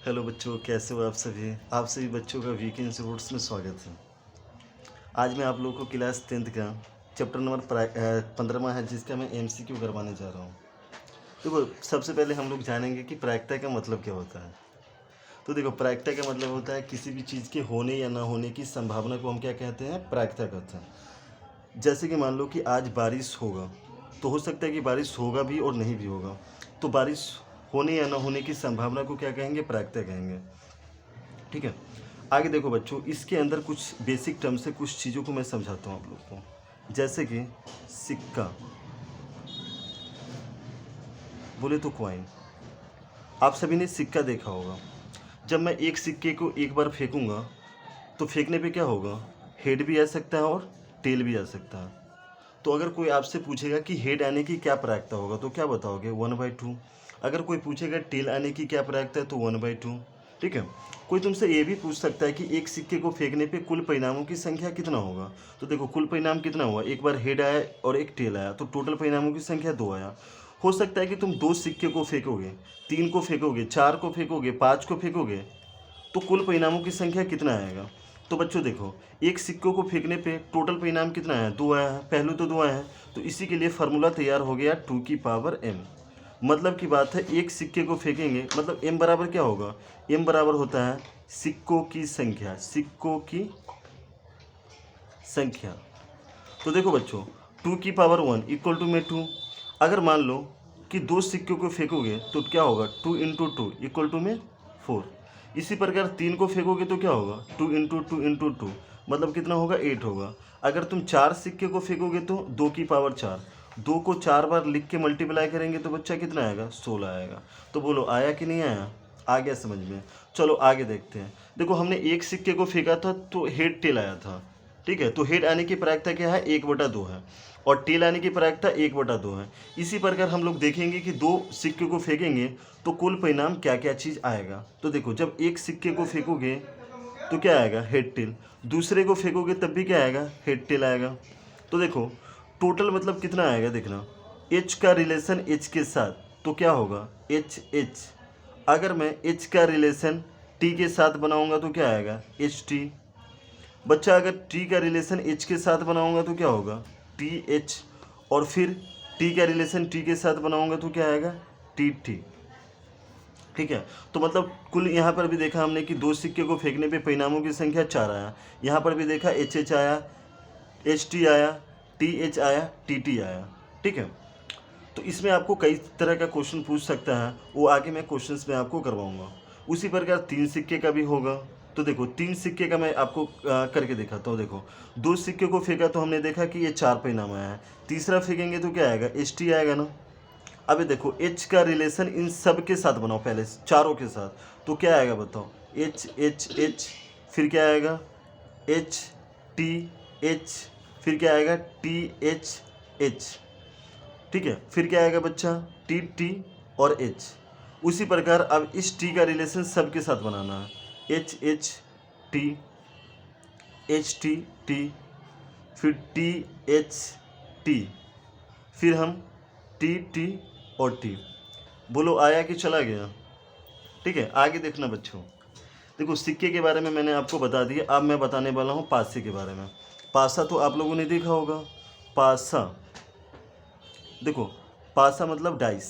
Hello बच्चों, कैसे हो आप सभी बच्चों का वीकेंड स्पोर्ट्स में स्वागत है। आज मैं आप लोगों को क्लास 10th का चैप्टर नंबर 15 है, जिसका मैं एमसीक्यू करवाने जा रहा हूँ। देखो, सबसे पहले हम लोग जानेंगे कि प्रायिकता का मतलब क्या होता है। तो देखो, प्रायिकता का मतलब होता है किसी भी चीज़ के होने या ना होने की संभावना को हम क्या कहते हैं, प्रायिकता कहते हैं। जैसे कि मान लो कि आज बारिश होगा, तो हो सकता है कि बारिश होगा भी और नहीं भी होगा। तो बारिश होने या ना होने की संभावना को क्या कहेंगे, प्रायिकता कहेंगे। ठीक है। आगे देखो बच्चों, इसके अंदर कुछ बेसिक टर्म से कुछ चीज़ों को मैं समझाता हूँ आप लोग को। जैसे कि सिक्का, बोले तो कॉइन। आप सभी ने सिक्का देखा होगा। जब मैं एक सिक्के को एक बार फेंकूंगा तो फेंकने पे क्या होगा, हेड भी आ सकता है और टेल भी आ सकता है। तो अगर कोई आपसे पूछेगा कि हेड आने की क्या प्रायिकता होगा तो क्या बताओगे, 1/2। अगर कोई पूछेगा टेल आने की क्या प्रायिकता है तो 1/2। ठीक है। कोई तुमसे ये भी पूछ सकता है कि एक सिक्के को फेंकने पे कुल परिणामों की संख्या कितना होगा। तो देखो, कुल परिणाम कितना हुआ, एक बार हेड आया और एक टेल आया, तो टोटल परिणामों की संख्या 2 आया। हो सकता है कि तुम 2 सिक्के को फेंकोगे, 3 को फेंकोगे, 4 को फेंकोगे, 5 को फेंकोगे, तो कुल परिणामों की संख्या कितना आएगा। तो बच्चों देखो, एक सिक्कों को फेंकने पे टोटल परिणाम कितना है, 2 आया है, पहलू तो 2 आया है। तो इसी के लिए फार्मूला तैयार हो गया 2m। मतलब की बात है, एक सिक्के को फेंकेंगे मतलब m बराबर क्या होगा, m बराबर होता है सिक्कों की संख्या, सिक्कों की संख्या। तो देखो बच्चों, 2 की पावर 1 इक्वल टू में 2। अगर मान लो कि 2 सिक्कों को फेंकोगे तो क्या होगा, 2 × 2 इक्वल टू में 4। इसी प्रकार 3 को फेंकोगे तो क्या होगा, 2 × 2 × 2 मतलब कितना होगा, 8 होगा। अगर तुम 4 सिक्के को फेंकोगे तो 2 की पावर 4, 2 को 4 बार लिख के मल्टीप्लाई करेंगे तो बच्चा कितना आएगा, 16 आएगा। तो बोलो आया कि नहीं आया, आ गया समझ में। चलो आगे देखते हैं। देखो, हमने एक सिक्के को फेंका था तो हेड टेल आया था। ठीक है। तो हेड आने की प्रायिकता क्या है, 1/2 है, और टेल आने की प्रायिकता 1/2 है। इसी प्रकार हम लोग देखेंगे कि 2 सिक्के को फेंकेंगे तो कुल परिणाम क्या क्या चीज़ आएगा। तो देखो, जब एक सिक्के को फेंकोगे तो क्या आएगा, हेड टेल। दूसरे को फेंकोगे तब भी क्या आएगा, हेड टेल आएगा। तो देखो, टोटल मतलब कितना आएगा, देखना, एच का रिलेशन एच के साथ तो क्या होगा, एच एच। अगर मैं एच का रिलेशन टी के साथ बनाऊंगा तो क्या आएगा, एच टी। बच्चा, अगर टी का रिलेशन एच के साथ बनाऊंगा तो क्या होगा, टी एच। और फिर टी का रिलेशन टी के साथ बनाऊंगा तो क्या आएगा, टी टी। ठीक है। तो मतलब कुल यहाँ पर भी देखा हमने कि 2 सिक्के को फेंकने पे परिणामों की संख्या 4 आया। यहाँ पर भी देखा एच एच आया, एच टी आया, टी एच आया, टी टी आया। ठीक है। तो इसमें आपको कई तरह का क्वेश्चन पूछ सकता है, वो आगे मैं क्वेश्चंस में आपको करवाऊंगा। उसी प्रकार 3 सिक्के का भी होगा। तो देखो, 3 सिक्के का मैं आपको करके दिखाता हूँ। देखो, 2 सिक्के को फेंका तो हमने देखा कि ये 4 परिणाम आया है। तीसरा फेंकेंगे तो क्या आएगा, एच टी आएगा ना। अभी देखो, एच का रिलेशन इन सब के साथ बनाओ, पहले चारों के साथ, तो क्या आएगा बताओ, एच एच एच, फिर क्या आएगा, एच टी एच, फिर क्या आएगा, टी एच एच। ठीक है। फिर क्या आएगा बच्चा, टी टी और एच। उसी प्रकार अब इस टी का रिलेशन सब के साथ बनाना है, H H T, H T T, फिर टी एच टी, फिर हम टी टी और टी। बोलो आया कि चला गया। ठीक है। आगे देखना बच्चों, देखो, सिक्के के बारे में मैंने आपको बता दिया। अब मैं बताने वाला हूँ पासे के बारे में। पासा तो आप लोगों ने देखा होगा। पासा, देखो, पासा मतलब डाइस।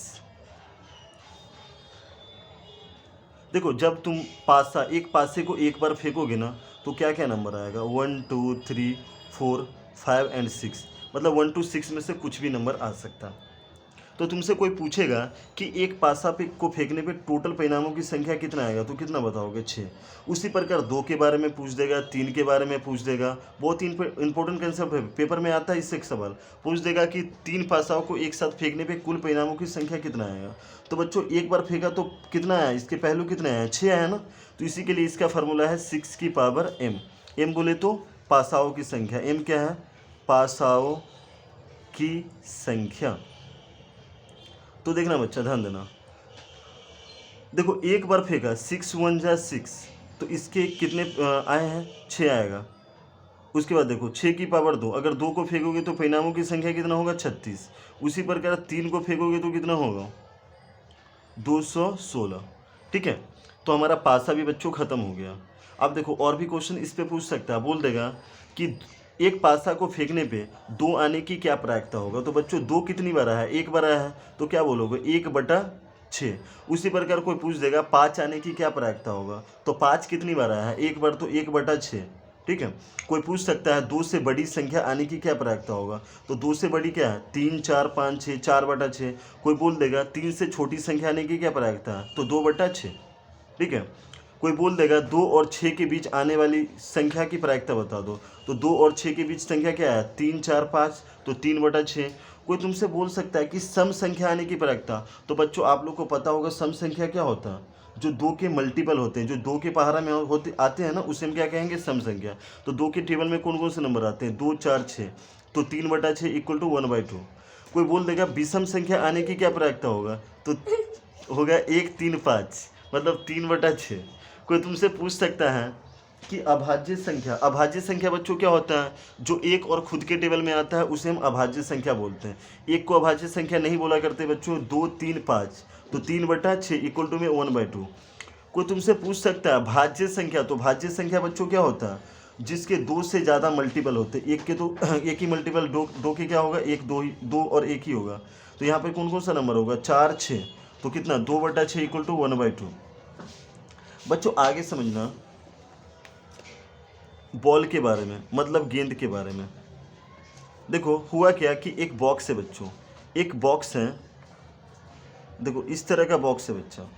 देखो, जब तुम पासा, एक पासे को एक बार फेंकोगे ना तो क्या क्या नंबर आएगा, 1 2 3 4 5 एंड 6, मतलब 1 to 6 में से कुछ भी नंबर आ सकता है। तो तुमसे कोई पूछेगा कि एक पासा पे को फेंकने पे टोटल परिणामों की संख्या कितना आएगा तो कितना बताओगे, 6। उसी प्रकार 2 के बारे में पूछ देगा, 3 के बारे में पूछ देगा। बहुत इंपॉर्टेंट कंसेप्ट है, पेपर में आता है इससे एक सवाल। पूछ देगा कि 3 पासाओं को एक साथ फेंकने पे कुल परिणामों की संख्या कितना आएगा। तो बच्चों, एक बार फेंका तो कितना आया, इसके पहलू कितने आया, 6 आया ना। तो इसी के लिए इसका फार्मूला है 6m। एम बोले तो पासाओं की संख्या, एम क्या है, पासाओं की संख्या। तो देखना बच्चा, ध्यान देना। देखो, एक बार फेंका, 6 1 जा 6, तो इसके कितने आए हैं, 6 आएगा। उसके बाद देखो, 6 की पावर 2, अगर 2 को फेंकोगे तो परिणामों की संख्या कितना होगा, 36। उसी प्रकार 3 को फेंकोगे तो कितना होगा, 216। ठीक है। तो हमारा पासा भी बच्चों ख़त्म हो गया। अब देखो और भी क्वेश्चन इस पे पूछ सकता है, बोल देगा कि एक पासा को फेंकने पे 2 आने की क्या प्रायिकता होगा। तो बच्चों 2 कितनी बार आया है, 1 बार आया है, तो क्या बोलोगे 1/6। उसी प्रकार कोई पूछ देगा 5 आने की क्या प्रायिकता होगा, तो 5 कितनी बार आया है, 1 बार, तो 1/6। ठीक है। कोई पूछ सकता है 2 से बड़ी संख्या आने की क्या प्रायिकता होगा, तो 2 से बड़ी क्या है, 3, 4, 5, 6, 4/6। कोई बोल देगा 3 से छोटी संख्या आने की क्या प्रायिकता है, तो 2/6। ठीक है। कोई बोल देगा 2 और 6 के बीच आने वाली संख्या की प्रायिकता बता दो, तो 2 और 6 के बीच संख्या क्या है, 3, 4, 5, तो 3/6। कोई तुमसे बोल सकता है कि सम संख्या आने की प्रायिकता, तो बच्चों आप लोग को पता होगा सम संख्या क्या होता है, जो 2 के मल्टीपल होते हैं, जो 2 के पहाड़ा में होते आते हैं ना, उसे हम क्या कहेंगे, सम संख्या। तो 2 के टेबल में कौन कौन से नंबर आते हैं, 2, 4, 6, तो 3/6 इक्वल टू 1/2। कोई बोल देगा विषम संख्या आने की क्या प्रायिकता होगा, तो होगा 1, 3, 5, मतलब 3/6। कोई तुमसे पूछ सकता है कि अभाज्य संख्या बच्चों क्या होता है, जो एक और खुद के टेबल में आता है उसे हम अभाज्य संख्या बोलते हैं। एक को अभाज्य संख्या नहीं बोला करते बच्चों, 2, 3, 5, तो 3/6 इक्वल टू में 1/2। कोई तुमसे पूछ सकता है भाज्य संख्या, तो भाज्य संख्या बच्चों क्या होता है, जिसके 2 से ज़्यादा मल्टीपल होते हैं। एक के तो एक ही मल्टीपल, दो के क्या होगा, एक, दो और एक ही होगा। तो यहाँ पे कौन कौन सा नंबर होगा, 4, 6, तो कितना, 2/6 इक्वल टू 1/2। बच्चों आगे समझना बॉल के बारे में, मतलब गेंद के बारे में। देखो हुआ क्या कि एक बॉक्स है बच्चों, एक बॉक्स है, देखो इस तरह का बॉक्स है बच्चा।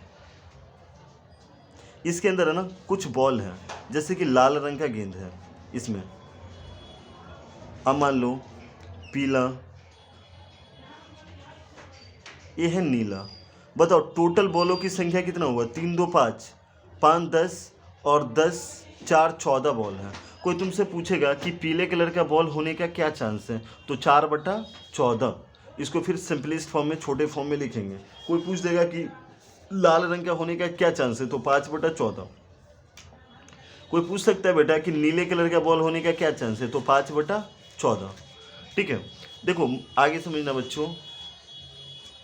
इसके अंदर है ना कुछ बॉल है, जैसे कि लाल रंग का गेंद है इसमें। अब मान लो पीला, ये है नीला। बताओ टोटल बॉलों की संख्या कितना हुआ, 3, 2, 5, 5, 10 और 10, 4, 14 बॉल है। कोई तुमसे पूछेगा कि पीले कलर का बॉल होने का क्या चांस है, तो 4/14। इसको फिर सिंपलिस्ट फॉर्म में, छोटे फॉर्म में लिखेंगे। कोई पूछ देगा कि लाल रंग का होने का क्या चांस है, तो 5/14। कोई पूछ सकता है बेटा कि नीले कलर का बॉल होने का क्या चांस है, तो 5/14। ठीक है। देखो आगे समझना बच्चों,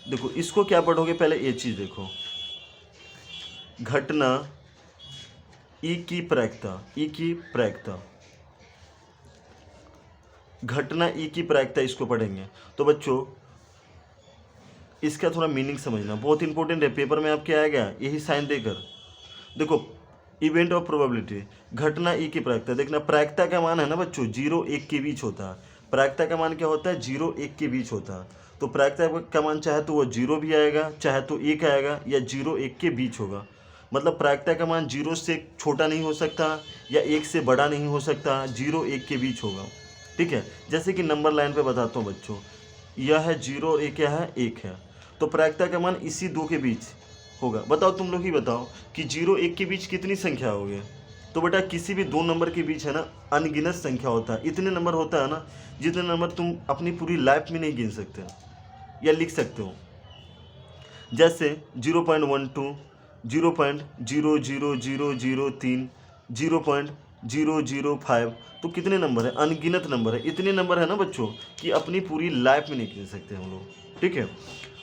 देखो इसको क्या पढ़ोगे, पहले ये चीज़ देखो, घटना ई की प्रायिकता, ई की प्रायिकता, घटना ई की प्रायिकता, इसको पढ़ेंगे। तो बच्चों इसका थोड़ा मीनिंग समझना बहुत इंपॉर्टेंट है, पेपर में आपके आएगा यही साइन देकर। देखो इवेंट ऑफ प्रोबेबिलिटी, घटना ई की प्रायिकता, देखना प्रायिकता का मान है ना बच्चों 0, 1 के बीच होता है। प्रायिकता का मान क्या होता है, 0, 1 के बीच होता है। तो प्रायिकता का मान चाहे तो वो 0 भी आएगा, चाहे तो 1 आएगा, या 0, 1 के बीच होगा। मतलब प्रायिकता का मान 0 से छोटा नहीं हो सकता, या 1 से बड़ा नहीं हो सकता, 0, 1 के बीच होगा। ठीक है। जैसे कि नंबर लाइन पे बताता हूँ बच्चों, यह है 0 और एक, यह है 1 है, तो प्रायिकता का मान इसी 2 के बीच होगा। बताओ तुम लोग ही बताओ कि 0, 1 के बीच कितनी संख्या होगी। तो बेटा किसी भी 2 नंबर के बीच है ना अनगिनत संख्या होता है। इतने नंबर होता है ना जितने नंबर तुम अपनी पूरी लाइफ में नहीं गिन सकते या लिख सकते हो। जैसे 0.12, 0.00003, 0.005, तो कितने नंबर है, अनगिनत नंबर है। इतने नंबर है ना बच्चों कि अपनी पूरी लाइफ में नहीं गिन सकते हम लोग। ठीक है।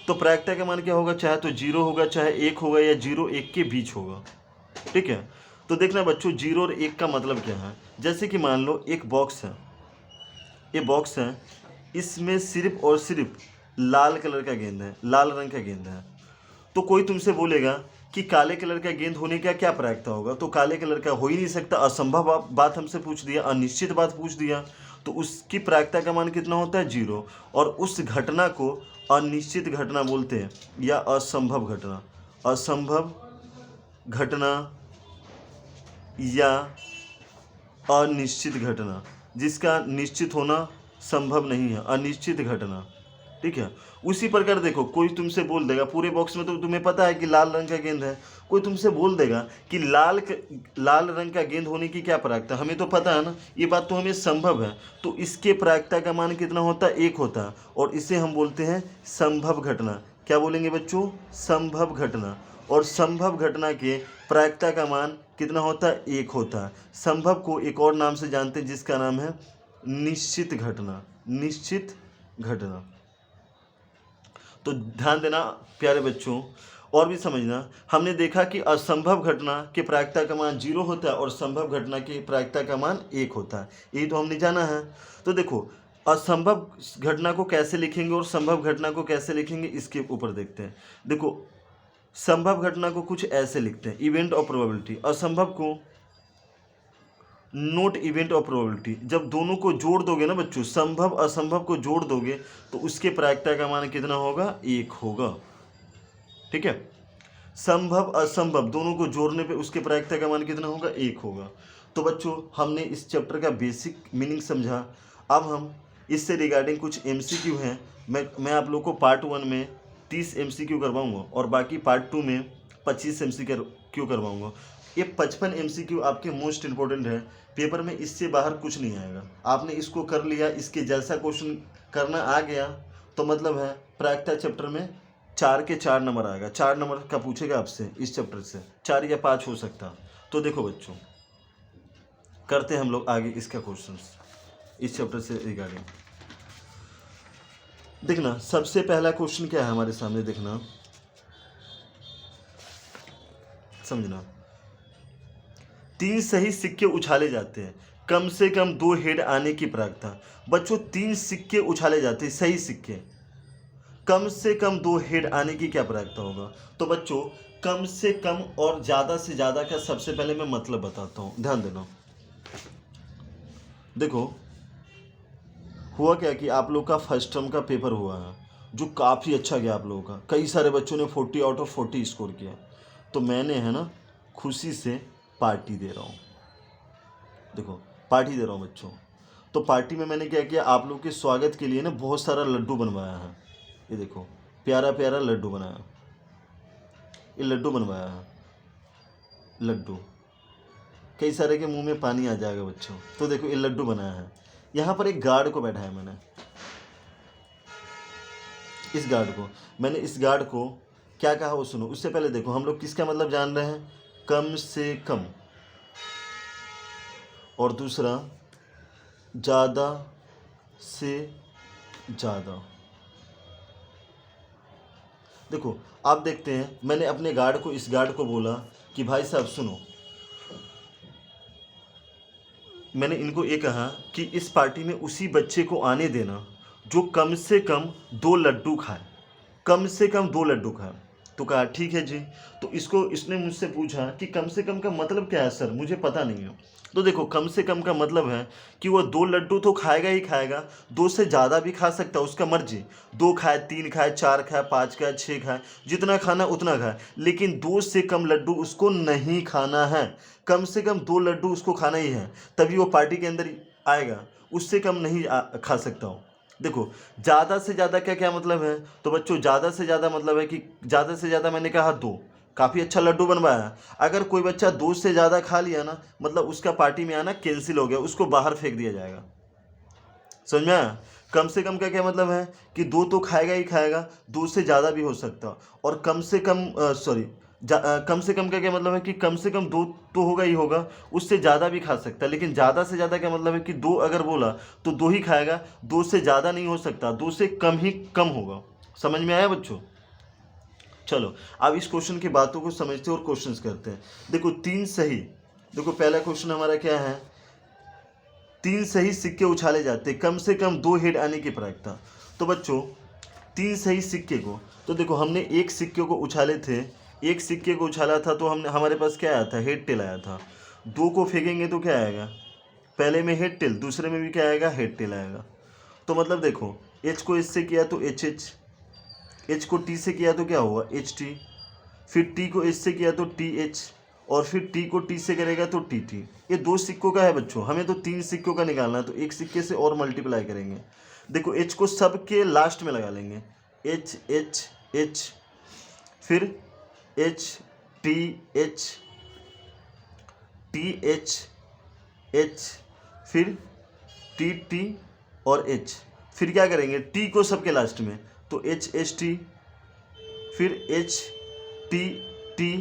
तो प्रायिकता का मान क्या होगा, चाहे तो 0 होगा, चाहे 1 होगा, या 0, 1 के बीच होगा। ठीक है। तो देखना बच्चों 0 और 1 का मतलब क्या है। जैसे कि मान लो एक बॉक्स है, ये बॉक्स है, इसमें सिर्फ और सिर्फ लाल कलर का गेंद है, लाल रंग का गेंद है। तो कोई तुमसे बोलेगा कि काले कलर का गेंद होने का क्या प्रायिकता होगा, तो काले कलर का हो ही नहीं सकता, असंभव बात हमसे पूछ दिया, अनिश्चित बात पूछ दिया, तो उसकी प्रायिकता का मान कितना होता है, 0। और उस घटना को अनिश्चित घटना बोलते हैं, या असंभव घटना, असंभव घटना या अनिश्चित घटना, जिसका निश्चित होना संभव नहीं है, अनिश्चित घटना। ठीक है। उसी प्रकार देखो कोई तुमसे बोल देगा, पूरे बॉक्स में तो तुम्हें पता है कि लाल रंग का गेंद है, कोई तुमसे बोल देगा कि लाल रंग का गेंद होने की क्या प्रायिकता, हमें तो पता है ना, ये बात तो हमें संभव है, तो इसके प्रायिकता का मान कितना होता है, 1 होता है, और इसे हम बोलते हैं संभव घटना। क्या बोलेंगे बच्चों, संभव घटना। और संभव घटना के प्रायिकता का मान कितना होता है, 1 होता है। संभव को एक और नाम से जानते हैं जिसका नाम है निश्चित घटना, निश्चित घटना। तो ध्यान देना प्यारे बच्चों। और भी समझना, हमने देखा कि असंभव घटना के प्रायिकता का मान 0 होता है और संभव घटना की प्रायिकता का मान 1 होता है, यही तो हमने जाना है। तो देखो असंभव घटना को कैसे लिखेंगे और संभव घटना को कैसे लिखेंगे इसके ऊपर देखते हैं। देखो संभव घटना को कुछ ऐसे लिखते हैं, इवेंट ऑफ प्रोबेबिलिटी, असंभव को नोट इवेंट ऑफ प्रोबेबिलिटी। जब दोनों को जोड़ दोगे ना बच्चों, संभव असंभव को जोड़ दोगे तो उसके प्रायिकता का मान कितना होगा, 1 होगा। ठीक है, संभव असंभव दोनों को जोड़ने पे उसके प्रायिकता का मान कितना होगा, 1 होगा। तो बच्चों हमने इस चैप्टर का बेसिक मीनिंग समझा। अब हम इससे रिगार्डिंग कुछ एमसीक्यू हैं, मैं आप लोग को पार्ट 1 में 30 एमसीक्यू करवाऊंगा और बाकी पार्ट 2 में 25 एमसीक्यू करवाऊंगा। ये 55 एमसीक्यू आपके मोस्ट इंपॉर्टेंट है, पेपर में इससे बाहर कुछ नहीं आएगा। आपने इसको कर लिया, इसके जैसा क्वेश्चन करना आ गया तो मतलब है प्रायिकता चैप्टर में 4 के 4 नंबर आएगा। 4 नंबर का पूछेगा आपसे इस चैप्टर से, 4 या 5 हो सकता। तो देखो बच्चों करते हैं हम लोग आगे इसका क्वेश्चन इस चैप्टर से रिगार्डिंग। देखना सबसे पहला क्वेश्चन क्या है हमारे सामने, देखना समझना। 3 सही सिक्के उछाले जाते हैं, कम से कम 2 हेड आने की प्रायिकता। बच्चों 3 सिक्के उछाले जाते हैं, सही सिक्के, कम से कम 2 हेड आने की क्या प्रायिकता होगा। तो बच्चों कम से कम और ज़्यादा से ज़्यादा का सबसे पहले मैं मतलब बताता हूँ, ध्यान देना। देखो हुआ क्या कि आप लोग का फर्स्ट टर्म का पेपर हुआ है जो काफ़ी अच्छा गया आप लोगों का, कई सारे बच्चों ने 40 आउट ऑफ 40 स्कोर किया। तो मैंने है ना खुशी से पार्टी दे रहा हूँ, देखो पार्टी दे रहा हूँ बच्चों। तो पार्टी में मैंने क्या किया, आप लोग के स्वागत के लिए ना बहुत सारा लड्डू बनवाया है। ये देखो प्यारा प्यारा लड्डू बनाया, ये लड्डू बनवाया है, लड्डू कई सारे के मुंह में पानी आ जाएगा बच्चों। तो देखो ये लड्डू बनाया है, यहाँ पर एक गार्ड को बैठाया मैंने, इस गार्ड को क्या कहा वो सुनो। उससे पहले देखो हम लोग किसका मतलब जान रहे हैं, कम से कम, और दूसरा ज़्यादा से ज़्यादा। देखो आप देखते हैं मैंने अपने गार्ड को, इस गार्ड को बोला कि भाई साहब सुनो, मैंने इनको ये कहा कि इस पार्टी में उसी बच्चे को आने देना जो कम से कम 2 लड्डू खाए, कम से कम 2 लड्डू खाए। तो कहा ठीक है जी। तो इसने मुझसे पूछा कि कम से कम का मतलब क्या है सर, मुझे पता नहीं है। तो देखो कम से कम का मतलब है कि वो 2 लड्डू तो खाएगा ही खाएगा, 2 से ज़्यादा भी खा सकता है, उसका मर्जी, 2 खाए, 3 खाए, 4 खाए, 5 खाए, 6 खाए, जितना खाना उतना खाए, लेकिन 2 से कम लड्डू उसको नहीं खाना है। कम से कम 2 लड्डू उसको खाना ही है, तभी वो पार्टी के अंदर आएगा, उससे कम नहीं खा सकता हूँ। देखो ज़्यादा से ज़्यादा क्या क्या मतलब है, तो बच्चों ज़्यादा से ज़्यादा मतलब है कि ज़्यादा से ज़्यादा मैंने कहा 2, काफ़ी अच्छा लड्डू बनवाया। अगर कोई बच्चा 2 से ज़्यादा खा लिया ना, मतलब उसका पार्टी में आना कैंसिल हो गया, उसको बाहर फेंक दिया जाएगा। समझ में आया। कम से कम का क्या मतलब है कि 2 तो खाएगा ही खाएगा, 2 से ज़्यादा भी हो सकता। और कम से कम कम से कम का क्या मतलब है कि कम से कम 2 तो होगा ही होगा, उससे ज़्यादा भी खा सकता है। लेकिन ज़्यादा से ज़्यादा क्या मतलब है कि 2 अगर बोला तो 2 ही खाएगा, 2 से ज़्यादा नहीं हो सकता, 2 से कम ही कम होगा। समझ में आया बच्चों। चलो अब इस क्वेश्चन की बातों को समझते हैं और क्वेश्चंस करते हैं। देखो 3 सही, देखो पहला क्वेश्चन हमारा क्या है, 3 सही सिक्के उछाले जाते, कम से कम 2 हेड आने की प्रायिकता। तो बच्चों 3 सही सिक्के को, तो देखो हमने एक सिक्के को उछाले थे, एक सिक्के को उछाला था तो हमने, हमारे पास क्या आया था, हेड टेल आया था। 2 को फेंकेंगे तो क्या आएगा, पहले में हेड टेल, दूसरे में भी क्या आएगा, हेड टेल आएगा। तो मतलब देखो एच को इससे किया तो एच एच, एच को टी से किया तो क्या हुआ, एच टी, फिर टी को एच से किया तो टी एच, और फिर टी को टी से करेगा तो टी टी। ये 2 सिक्कों का है बच्चों, हमें तो 3 सिक्कों का निकालना है, तो एक सिक्के से और मल्टीप्लाई करेंगे। देखो एच को सब के लास्ट में लगा लेंगे, एच एच एच, फिर H T H, T H H, फिर टी टी और एच, फिर क्या करेंगे टी को सबके लास्ट में, तो एच एच टी, फिर एच टी टी,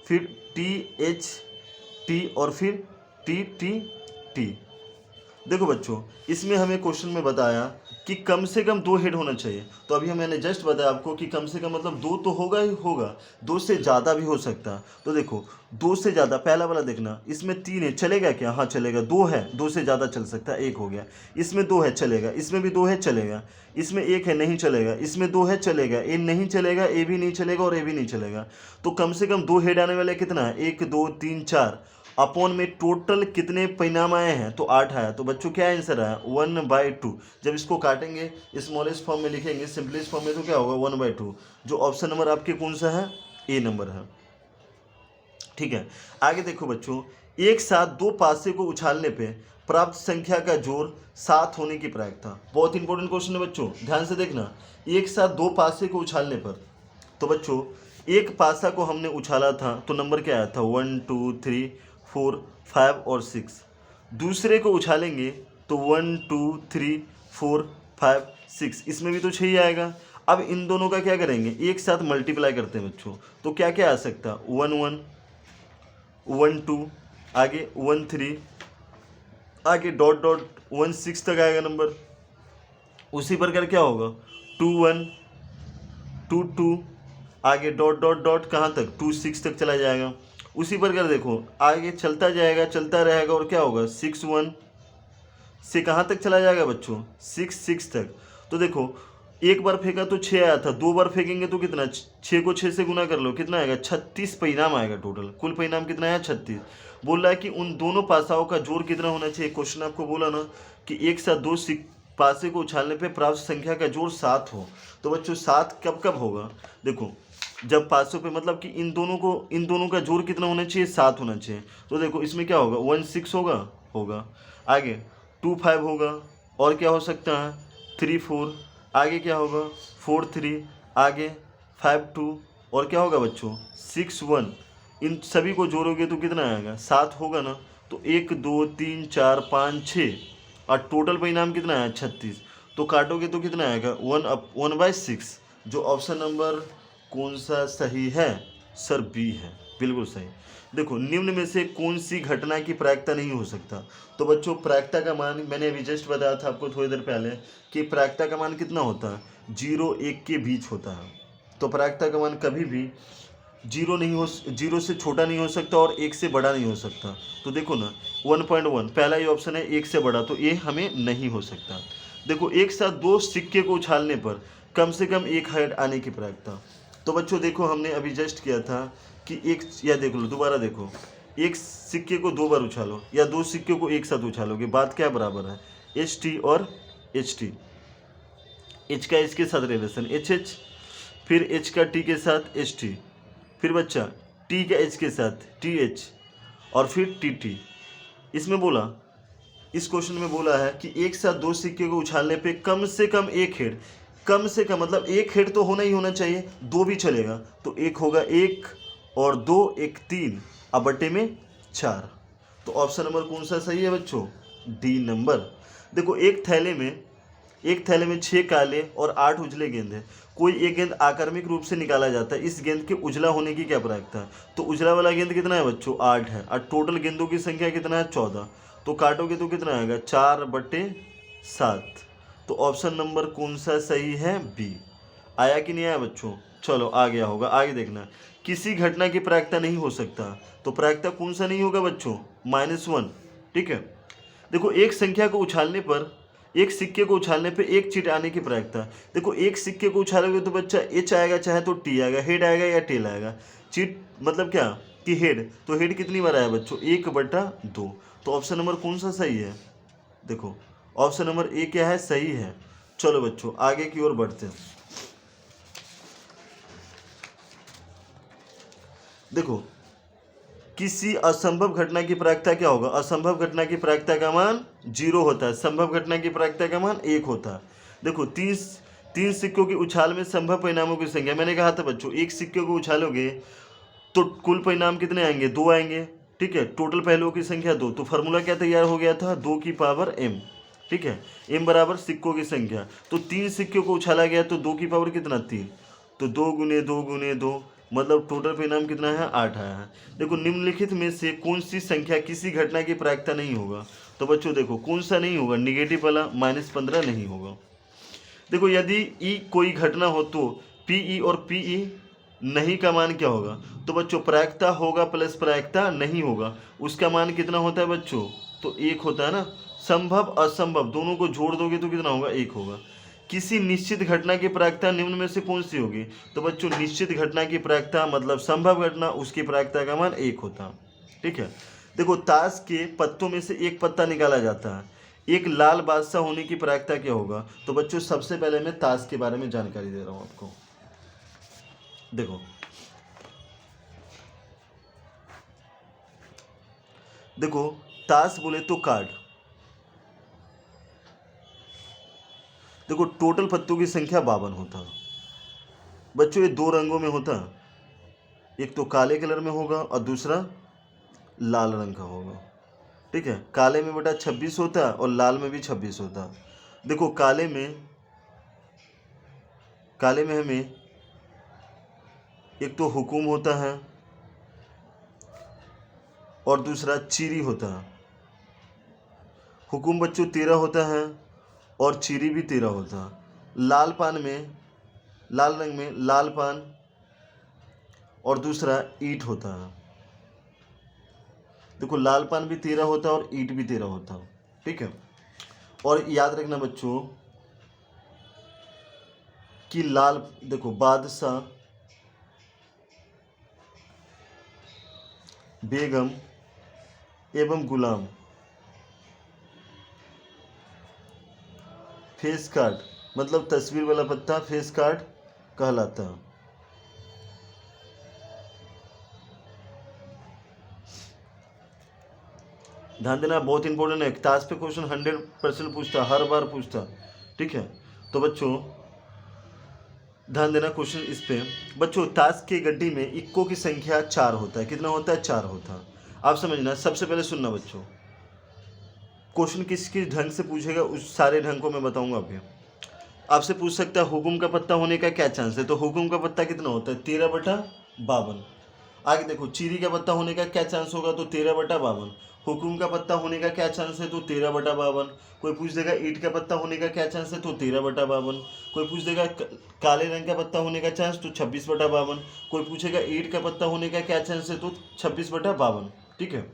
फिर टी एच टी, और फिर टी टी टी। देखो बच्चों इसमें हमें क्वेश्चन में बताया कि कम से कम 2 हेड होना चाहिए। तो अभी मैंने जस्ट बताया आपको कि कम से कम मतलब 2 तो होगा ही होगा, 2 से ज़्यादा भी हो सकता है। तो देखो 2 से ज़्यादा, पहला वाला देखना, इसमें 3 है, चलेगा क्या? हाँ चलेगा। 2 है, 2 से ज़्यादा चल सकता है, 1 हो गया। इसमें 2 है, चलेगा। इसमें भी 2 है, चलेगा। इसमें 1 है, नहीं चलेगा। इसमें 2 है, चलेगा। ए नहीं चलेगा, ए भी नहीं चलेगा और ए भी नहीं चलेगा। तो कम से कम 2 हेड आने वाले कितना है? 1 2 3 4 अपॉन में टोटल कितने परिणाम आए हैं? तो 8 आया। तो बच्चों क्या आंसर आया? 1/2। जब इसको काटेंगे स्मॉलेस्ट फॉर्म में लिखेंगे, सिंपलेस्ट फॉर्म में, तो क्या होगा? 1/2। जो ऑप्शन नंबर आपके कौन सा है? ए नंबर है। ठीक है, आगे देखो बच्चों, एक साथ 2 पासे को उछालने पे प्राप्त संख्या का जोड़ 7 होने की प्रायिकता। बहुत इंपॉर्टेंट क्वेश्चन है बच्चों, ध्यान से देखना। एक साथ 2 पासे को उछालने पर, तो बच्चों एक पासा को हमने उछाला था तो नंबर क्या आया था? 1 2 3 4 5 और 6। दूसरे को उछालेंगे तो 1 2 3 4 5 6, इसमें भी तो 6 ही आएगा। अब इन दोनों का क्या करेंगे? एक साथ मल्टीप्लाई करते हैं बच्चों, तो क्या क्या आ सकता? 1 1 1 2, आगे 1 3, आगे डॉट डॉट 1 6 तक आएगा नंबर। उसी प्रकार क्या होगा? 2 1 2 2, आगे डॉट डॉट डॉट कहाँ तक? 2 6 तक चला जाएगा। उसी प्रकार देखो आगे चलता जाएगा, चलता रहेगा, और क्या होगा? 6 1 से कहाँ तक चला जाएगा बच्चों? 6 6 तक। तो देखो एक बार फेंका तो 6 आया था, 2 बार फेंकेंगे तो कितना? 6 को 6 से गुना कर लो, कितना आएगा? 36 परिणाम आएगा टोटल। कुल परिणाम कितना है? 36। बोल रहा है कि उन दोनों पासाओं का जोड़ कितना होना चाहिए? क्वेश्चन आपको बोला ना कि एक साथ 2 पासे को उछालने पे प्राप्त संख्या का जोड़ 7 हो। तो बच्चों 7 कब कब होगा? देखो जब पासों पे, मतलब कि इन दोनों का जोड़ कितना होना चाहिए? 7 होना चाहिए। तो देखो इसमें क्या होगा? 1 6 होगा, आगे 2 5 होगा, और क्या हो सकता है? 3 4, आगे क्या होगा? 4 3, आगे 5 2, और क्या होगा बच्चों? 6 1। इन सभी को जोड़ोगे तो कितना आएगा? 7 होगा ना। तो 1 2 3 4 5 6, और टोटल परिणाम कितना है? 36। तो काटोगे तो कितना आएगा? 1/6। जो ऑप्शन नंबर कौन सा सही है? सर बी है, बिल्कुल सही। देखो निम्न में से कौन सी घटना की प्रायिकता नहीं हो सकता? तो बच्चों प्रायिकता का मान मैंने अभी जस्ट बताया था आपको थोड़ी देर पहले कि प्रायिकता का मान कितना होता है? 0 1 के बीच होता है। तो प्रायिकता का मान कभी भी 0 से छोटा नहीं हो सकता और 1 से बड़ा नहीं हो सकता। तो देखो ना 1.1 पहला ही ऑप्शन है, 1 से बड़ा, तो ये हमें नहीं हो सकता। देखो एक साथ 2 सिक्के को उछालने पर कम से कम 1 हेड आने की प्रायिकता। तो बच्चों देखो हमने अभी जस्ट किया था कि एक, या देख लो दोबारा देखो, एक सिक्के को 2 बार उछालो या 2 सिक्के को एक साथ उछालोगे, बात क्या बराबर है? एच टी और एच टी। एच का इसके साथ रिलेशन एच एच, फिर एच का टी के साथ एच टी, फिर बच्चा टी का एच के साथ टी एच, और फिर टी टी। इसमें बोला, इस क्वेश्चन में बोला है कि एक साथ 2 सिक्के को उछालने पे कम से कम 1 हेड, कम से कम मतलब 1 हेड तो होना ही होना चाहिए, 2 भी चलेगा। तो 1 होगा 1 और 2 1 3, अब बटे में 4। तो ऑप्शन नंबर कौन सा सही है बच्चों? D number. देखो एक थैले में 6 काले और 8 उजले गेंद है। कोई एक गेंद आकर्मिक रूप से निकाला जाता है, इस गेंद के उजला होने की क्या प्रायिकता है? तो उजला वाला गेंद कितना है बच्चों? 8 है, और टोटल गेंदों की संख्या कितना है? 14। तो काटोगे तो कितना आएगा? 4/7। तो ऑप्शन नंबर कौन सा सही है? बी। आया कि नहीं आया बच्चों? चलो आ गया होगा, आगे देखना। किसी घटना की प्रायिकता नहीं हो सकता, तो प्रायिकता कौन सा नहीं होगा बच्चों? -1। ठीक है, देखो एक संख्या को उछालने पर, एक सिक्के को उछालने पे एक चीट आने की प्रायिकता। देखो एक सिक्के को उछालोगे तो बच्चा एच आएगा, चाहे तो टी आएगा, हेड आएगा या टेल आएगा। चीट मतलब क्या कि हेड, तो हेड कितनी बार आया बच्चों? 1/2। तो ऑप्शन नंबर कौन सा सही है? देखो ऑप्शन नंबर ए क्या है? सही है। चलो बच्चों आगे की ओर बढ़ते हैं। देखो किसी असंभव घटना की प्रायिकता क्या होगा? असंभव घटना की प्रायिकता का मान 0 होता है, संभव घटना की प्रायिकता का मान 1 होता है। देखो 3 सिक्कों की उछाल में संभव परिणामों की संख्या, मैंने कहा था बच्चों एक सिक्के को उछालोगे तो कुल परिणाम कितने आएंगे? 2 आएंगे। ठीक है, टोटल पहलुओं की संख्या 2। तो फार्मूला क्या तैयार हो गया था? 2 की पावर m। ठीक है, m बराबर सिक्कों की संख्या। तो 3 सिक्कों को उछाला गया तो 2 की पावर कितना? 3। तो 2 गुने 2 गुने 2, मतलब टोटल परिणाम कितना है? 8 आया है। देखो निम्नलिखित में से कौन सी संख्या किसी घटना की प्रायिकता नहीं होगा? तो बच्चों देखो कौन सा नहीं होगा? निगेटिव वाला, -15 नहीं होगा। देखो यदि ई कोई घटना हो तो पीई और पीई नहीं का मान क्या होगा? तो बच्चों प्रायिकता होगा प्लस प्रायिकता नहीं होगा, उसका मान कितना होता है बच्चों? तो एक होता है ना। संभव असंभव दोनों को जोड़ दोगे तो कितना होगा? एक होगा। किसी निश्चित घटना की प्रायिकता निम्न में से कौन सी होगी? तो बच्चों निश्चित घटना की प्रायिकता मतलब संभव घटना, उसकी प्रायिकता का मान एक होता। ठीक है। देखो ताश के पत्तों में से एक पत्ता निकाला जाता है, एक लाल बादशाह होने की प्रायिकता क्या होगा? तो बच्चों सबसे पहले मैं ताश के बारे में जानकारी दे रहा हूं आपको। देखो ताश बोले तो कार्ड। देखो टोटल पत्तों की संख्या 52 होता। बच्चों ये दो रंगों में होता, एक तो काले कलर में होगा और दूसरा लाल रंग का होगा। ठीक है, काले में बेटा 26 होता है और लाल में भी 26 होता। देखो काले में हमें एक तो हुकुम होता है और दूसरा चीरी होता है। हुकुम बच्चों 13 होता है और चीरी भी 13 होता है। लाल रंग में लाल पान और दूसरा ईंट होता है। देखो लाल पान भी 13 होता है और ईंट भी 13 होता है। ठीक है, और याद रखना बच्चों कि लाल देखो बादशाह, बेगम एवं गुलाम फेस कार्ड मतलब तस्वीर वाला पत्ता फेस कार्ड कहलाता है। ध्यान देना बहुत इंपॉर्टेंट है, ताश पे क्वेश्चन 100% पूछता, हर बार पूछता। ठीक है, तो बच्चों ध्यान देना क्वेश्चन इस पे। बच्चों ताश के गड्डी में इक्को की संख्या 4 होता है। कितना होता है? 4 होता है। आप समझना, सबसे पहले सुनना बच्चों, क्वेश्चन किस किस ढंग से पूछेगा उस सारे ढंग को मैं बताऊंगा अभी। आपसे पूछ सकता है हुकुम का पत्ता होने का क्या चांस है? तो हुकुम का पत्ता कितना होता है? 13/52। आगे देखो चीरी का पत्ता होने का क्या चांस होगा? तो 13/52। हुकुम का पत्ता होने का क्या चांस है? तो 13/52। कोई पूछ देगा ईंट का पत्ता होने का क्या चांस है? तो 13/52। कोई पूछ देगा काले रंग का पत्ता होने का चांस, तो 26/52। कोई पूछेगा ईंट का पत्ता होने का क्या चांस है? तो 26/52। ठीक है,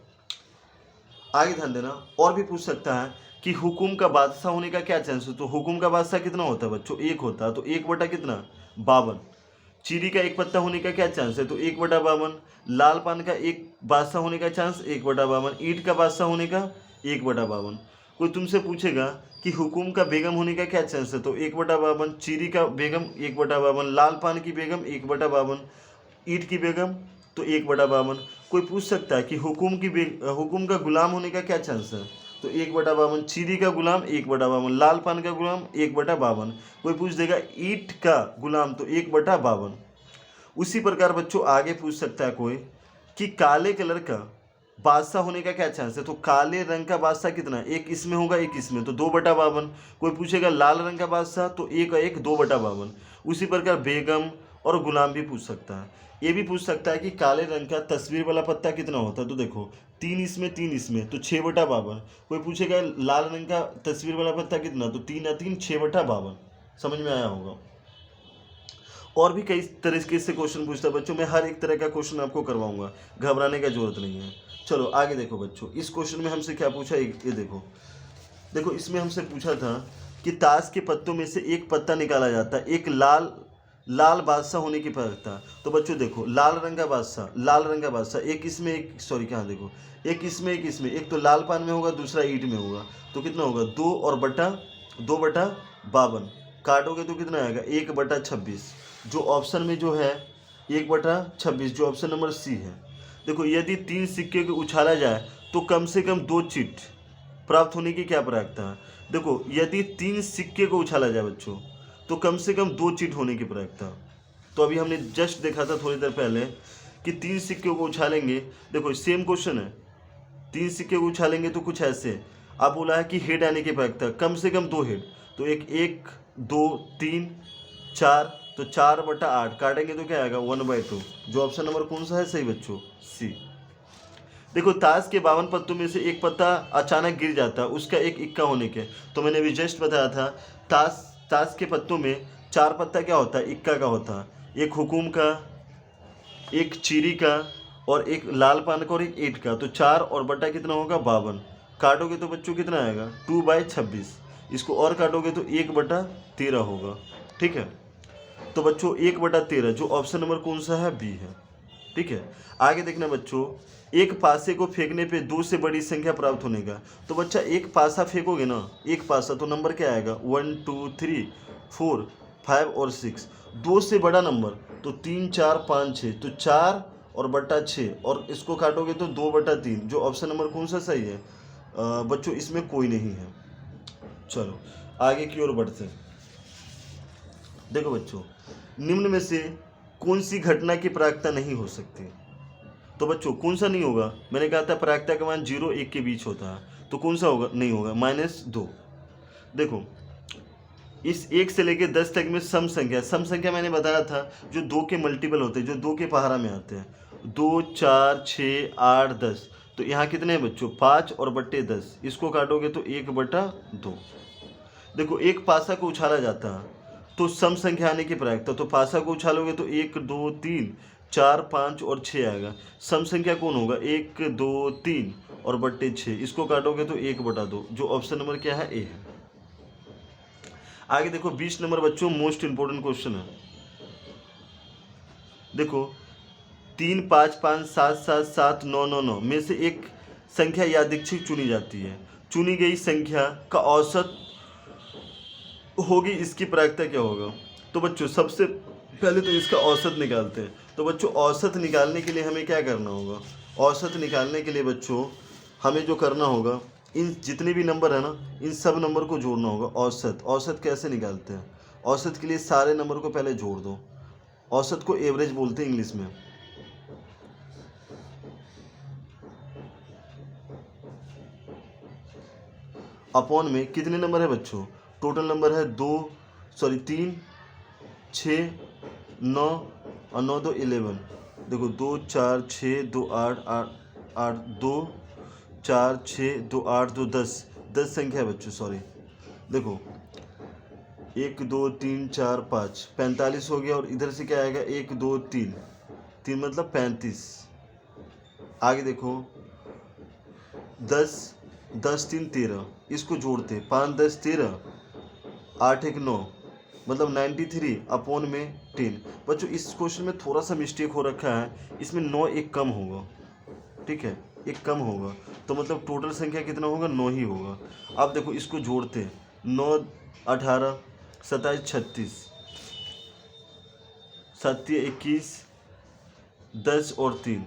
आगे ध्यान देना। और भी पूछ सकता है कि हुकुम का बादशाह होने का क्या चांस है? तो हुकुम का बादशाह कितना होता है बच्चों? एक होता है, तो 1 कितना? 52। चीरी का एक पत्ता होने का क्या चांस है? तो 1/52। लाल पान का एक बादशाह होने का चांस 1/52। ईंट का बादशाह होने का 1/52। कोई तुमसे पूछेगा कि हुकुम का बेगम होने का क्या चांस है? तो 1/52। चीरी का बेगम 1/52। लाल पान की बेगम 1/52। ईंट की बेगम तो 1/52। कोई पूछ सकता है कि हुकुम का गुलाम होने का क्या चांस है? तो 1/52। चीरी का गुलाम 1/52। लाल पान का गुलाम 1/52। कोई पूछ देगा ईंट का गुलाम तो 1/52। उसी प्रकार बच्चों आगे पूछ सकता है कोई कि काले कलर का बादशाह होने का क्या चांस है? तो काले रंग का बादशाह कितना? एक इसमें होगा एक इसमें, तो 2/52। कोई पूछेगा लाल रंग का बादशाह, तो 1 2/52। उसी प्रकार बेगम और गुलाम भी पूछ सकता है। ये भी पूछ सकता है कि काले रंग का तस्वीर वाला पत्ता कितना होता है? तो देखो 3 इसमें तो 6/52। कोई पूछेगा लाल रंग का तस्वीर वाला पत्ता कितना? तो 3 या 3 6/52। समझ में आया होगा। और भी कई तरीके से क्वेश्चन पूछता है बच्चों, मैं हर एक तरह का क्वेश्चन आपको करवाऊंगा, घबराने का जरूरत नहीं है। चलो आगे देखो बच्चों, इस क्वेश्चन में हमसे क्या पूछा, ये देखो इसमें हमसे पूछा था कि ताश के पत्तों में से एक पत्ता निकाला जाता है, एक लाल बादशाह होने की प्रायिकता। तो बच्चों देखो लाल रंग का बादशाह एक इसमें एक सॉरी कहाँ देखो एक इसमें एक तो लाल पान में होगा दूसरा ईंट में होगा, तो कितना होगा 2/52। काटोगे तो कितना आएगा 1/26। जो ऑप्शन में जो है 1/26, जो ऑप्शन नंबर सी है। देखो यदि 3 सिक्के को उछाला जाए तो कम से कम 2 चिट प्राप्त होने की क्या प्रायिकता है? देखो यदि 3 सिक्के को उछाला जाए बच्चों तो कम से कम 2 चिट होने की प्रायिकता। तो अभी हमने जस्ट देखा था थोड़ी देर पहले कि 3 सिक्के को उछालेंगे। देखो सेम क्वेश्चन है, 3 सिक्के को उछालेंगे तो कुछ ऐसे। अब बोला है कि हेड आने की प्रायिकता कम से कम 2 हेड, तो 1 2 3 4, तो 4/8 काटेंगे तो क्या आएगा 1/2। जो ऑप्शन नंबर कौन सा है सही बच्चों? सी। देखो ताश के 52 पत्तों में से एक पत्ता अचानक गिर जाता है, उसका एक इक्का होने के। तो मैंने अभी जस्ट बताया था ताश ताश के पत्तों में 4 पत्ता क्या होता है, इक्का का होता है, एक हुकुम का, एक चीरी का, और एक लाल पान का, और एक 8 का। तो 4 और बटा कितना होगा, 52। काटोगे तो बच्चों कितना आएगा, 2/26। इसको और काटोगे तो 1/13 होगा। ठीक है, तो बच्चों 1/13 जो ऑप्शन नंबर कौन सा है, बी है। ठीक है, आगे देखना बच्चों, एक पासे को फेंकने पे 2 से बड़ी संख्या प्राप्त होने का। तो बच्चा एक पासा फेंकोगे ना, एक पासा, तो नंबर क्या आएगा, 1 2 3 4 5 और 6। 2 से बड़ा नंबर तो 3 4 5 6, तो 4 और बट्टा 6, और इसको काटोगे तो 2/3। जो ऑप्शन नंबर कौन सा सही है बच्चों, इसमें कोई नहीं है। चलो आगे की ओर बढ़ते हैं। देखो बच्चों, निम्न में से कौन सी घटना की प्रायिकता नहीं हो सकती। तो बच्चों कौन सा नहीं होगा, मैंने कहा था प्रायिकता का मान 0 1 के बीच होता है, तो कौन सा होगा, नहीं होगा, -2। देखो इस 1 से लेकर 10 तक में सम संख्या मैंने बताया था जो 2 के मल्टीपल होते हैं, जो 2 के पहाड़ा में आते हैं, 2 4 6 8 10। तो यहाँ कितने हैं बच्चों, 5 और बट्टे 10। इसको काटोगे तो 1/2। देखो एक पासा को उछाला जाता है तो सम संख्या आने की प्रायिकता, तो पासा को उछालोगे तो 1 2 3 4 5 और 6 आएगा। सम संख्या कौन होगा, 1 2 3 और बट्टे 6। इसको काटोगे तो 1/2। जो ऑप्शन नंबर क्या है, ए है। आगे देखो 20 नंबर बच्चों, मोस्ट इंपोर्टेंट क्वेश्चन है। देखो 3 5 5 7 7 7 9 9 9 में से एक संख्या यादृच्छिक चुनी जाती है। चुनी गई संख्या का औसत होगी, इसकी प्रायिकता क्या होगा। तो बच्चों सबसे पहले तो इसका औसत निकालते हैं। तो बच्चों औसत निकालने के लिए हमें क्या करना होगा, औसत निकालने के लिए बच्चों हमें जो करना होगा, इन जितने भी नंबर है ना, इन सब नंबर को जोड़ना होगा। औसत कैसे निकालते हैं, औसत के लिए सारे नंबर को पहले जोड़ दो। औसत को एवरेज बोलते हैं इंग्लिश में। अपॉन में कितने नंबर है बच्चों, टोटल नंबर है 3 6 9 और 9 2 11। देखो 2 4 6 2 8 8 2 4 6 2 8 2 10 संख्या है बच्चों, सॉरी। देखो 1 2 3 4 5 45 हो गया, और इधर से क्या आएगा, 1 2 3 मतलब 35। आगे देखो 10 10 3 13, इसको जोड़ते 5 10 13 8 1 9 मतलब 93 अपॉन में 10। बच्चों इस क्वेश्चन में थोड़ा सा मिस्टेक हो रखा है, इसमें 9 एक कम होगा। ठीक है, एक कम होगा, तो मतलब टोटल संख्या कितना होगा, 9 ही होगा। अब देखो इसको जोड़ते 9 18 27 36 7 21 10 और 3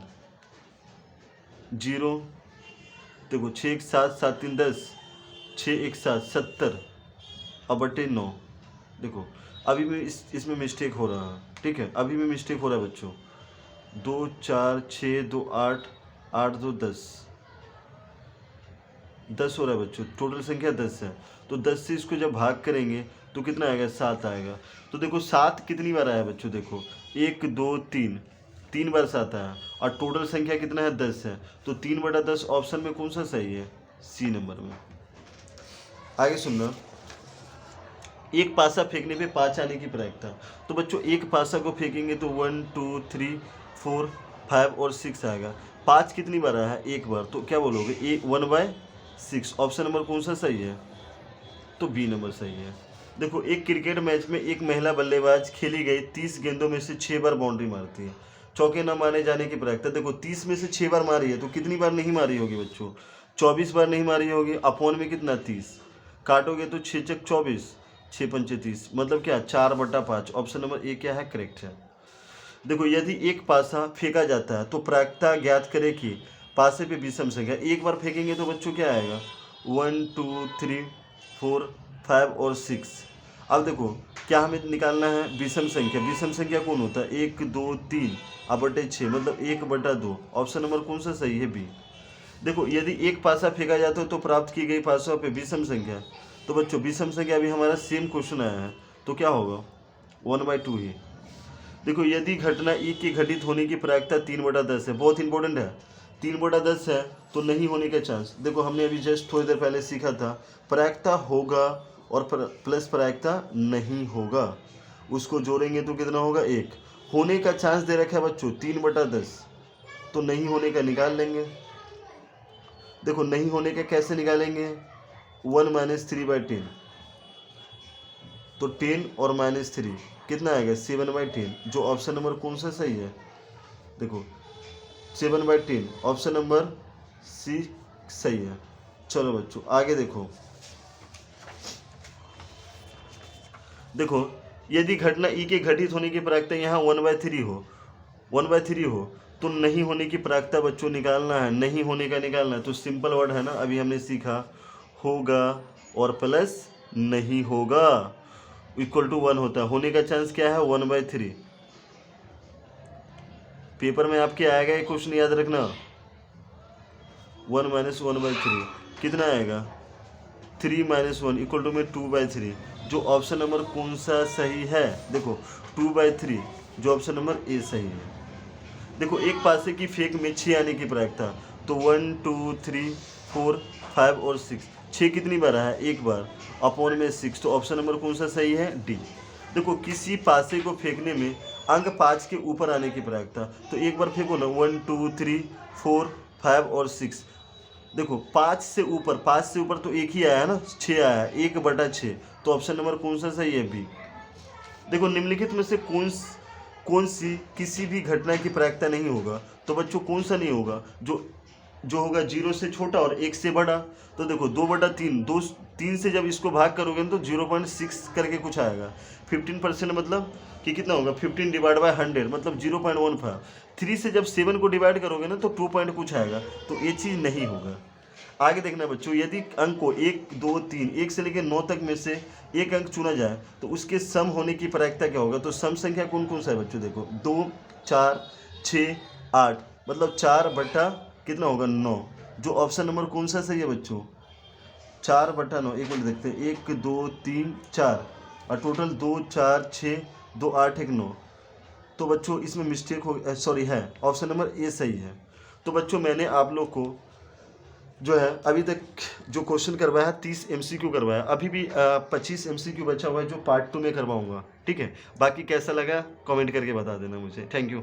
0। देखो 6 1 7 7 3 10 6 1 7 70 और बटे 9। देखो अभी में इसमें मिस्टेक हो रहा है। ठीक है, अभी में मिस्टेक हो रहा है बच्चों। 2 4 6 2 8 8 2 10 हो रहा है बच्चों, टोटल संख्या 10 है। तो 10 से इसको जब भाग करेंगे तो कितना आएगा, 7 आएगा। तो देखो 7 कितनी बार आया बच्चों, देखो 1 2 3 बार 7 आया, और टोटल संख्या कितना है, 10 है। तो 3/10 ऑप्शन में कौन सा सही है, सी नंबर में। आगे सुनना, एक पासा फेंकने पे 5 आने की प्रायिकता। तो बच्चों एक पासा को फेंकेंगे तो 1 2 3 4 5 और 6 आएगा। 5 कितनी बार आया है, एक बार, तो क्या बोलोगे, 1/6। ऑप्शन नंबर कौन सा सही है, तो बी नंबर सही है। देखो एक क्रिकेट मैच में एक महिला बल्लेबाज खेली गई 30 गेंदों में से 6 बार बाउंड्री मारती है। चौके न मारे जाने की प्रायिकता। देखो 30 में से 6 बार मारी है, तो कितनी बार नहीं मारी होगी बच्चों, 24 बार नहीं मारी होगी। अपॉन में कितना, 30। काटोगे तो 6 चक 24 6 पंचे 30, मतलब क्या, 4/5। ऑप्शन नंबर ए क्या है, करेक्ट है। देखो यदि एक पासा फेंका जाता है तो प्रायिकता ज्ञात करें कि पासे पे विषम संख्या। एक बार फेंकेंगे तो बच्चों क्या आएगा, 1 2 3 4 5 और 6। अब देखो क्या हमें निकालना है, विषम संख्या। विषम संख्या कौन होता है, 1 2 3 बटे 6 मतलब 1/2। ऑप्शन नंबर कौन सा सही है, बी। देखो यदि एक पासा फेंका जाता है तो प्राप्त की गई पासों पे विषम संख्या। तो बच्चों विषम संख्या अभी हमारा सेम क्वेश्चन आया है, तो क्या होगा, 1/2 ही। देखो यदि घटना ई की घटित होने की प्रायिकता 3/10 है, बहुत इंपॉर्टेंट है। 3/10 है तो नहीं होने का चांस। देखो हमने अभी जस्ट थोड़ी देर पहले सीखा था, प्रायिकता होगा और प्लस प्रायिकता नहीं होगा। उसको जोड़ेंगे तो कितना होगा 1। होने का चांस दे रखा है बच्चों 3/10, तो नहीं होने का निकाल लेंगे। देखो नहीं होने का कैसे निकालेंगे, 1 - 3/10, तो 10 और -3 कितना आएगा 7/10, जो ऑप्शन नंबर कौन सा सही है, देखो 7/10 ऑप्शन नंबर सी सही है। चलो बच्चों आगे देखो यदि घटना ई के घटित होने की प्रायिकता यहाँ 1/3 हो तो नहीं होने की प्रायिकता बच्चों निकालना है, नहीं होने का निकालना है। तो सिंपल वर्ड है ना, अभी हमने सीखा होगा और प्लस नहीं होगा इक्वल टू 1 होता है। होने का चांस क्या है 1/3। पेपर में आपके आएगा ये क्वेश्चन, याद रखना। 1 - 1/3 कितना आएगा 3 - 1 इक्वल टू में 2/3, जो ऑप्शन नंबर कौन सा सही है, देखो 2/3, जो ऑप्शन नंबर ए सही है। देखो एक पासे की फेंक में 6 आने की प्रायिकता, तो 1 2 3 4 5 और 6, 6 कितनी बार है, एक बार, अपॉन में 6, तो ऑप्शन नंबर कौन सा सही है, डी। देखो किसी पासे को फेंकने में अंक 5 के ऊपर आने की प्रायिकता, तो एक बार फेंको ना 1 2 3 4 5 और 6, देखो 5 से ऊपर तो एक ही आया ना, 6 आया, 1/6, तो ऑप्शन नंबर कौन सा सही है, बी। देखो निम्नलिखित में से कौन सी किसी भी घटना की प्रायिकता नहीं होगा, तो बच्चों कौन सा नहीं होगा, जो होगा 0 से छोटा और 1 से बड़ा। तो देखो 2/3, 3 से जब इसको भाग करोगे तो 0.6 करके कुछ आएगा। 15% मतलब कि कितना होगा 15 डिवाइड बाय 100 मतलब 0.15। 3 से जब 7 को डिवाइड करोगे ना तो 2 पॉइंट कुछ आएगा, तो ये चीज़ नहीं होगा। आगे देखना बच्चों, यदि अंक को 1 2 3 1 से लेकर 9 तक में से एक अंक चुना जाए तो उसके सम होने की प्रायिकता क्या होगा, तो सम संख्या कौन कौन सा है बच्चों, देखो 2 4 6 8 मतलब 4 बटा कितना होगा 9, जो ऑप्शन नंबर कौन सा सही है बच्चों, 4/9। एक मिनट देखते हैं, 1 2 3 4 और टोटल 2 4 6 2 8 1 9, तो बच्चों इसमें मिस्टेक हो सॉरी है, ऑप्शन नंबर ए सही है। तो बच्चों मैंने आप लोग को जो है अभी तक जो क्वेश्चन करवाया 30 MCQ करवाया, अभी भी 25 MCQ बचा हुआ है जो पार्ट 2 में करवाऊंगा, ठीक है। बाकी कैसा लगा कमेंट करके बता देना मुझे, थैंक यू।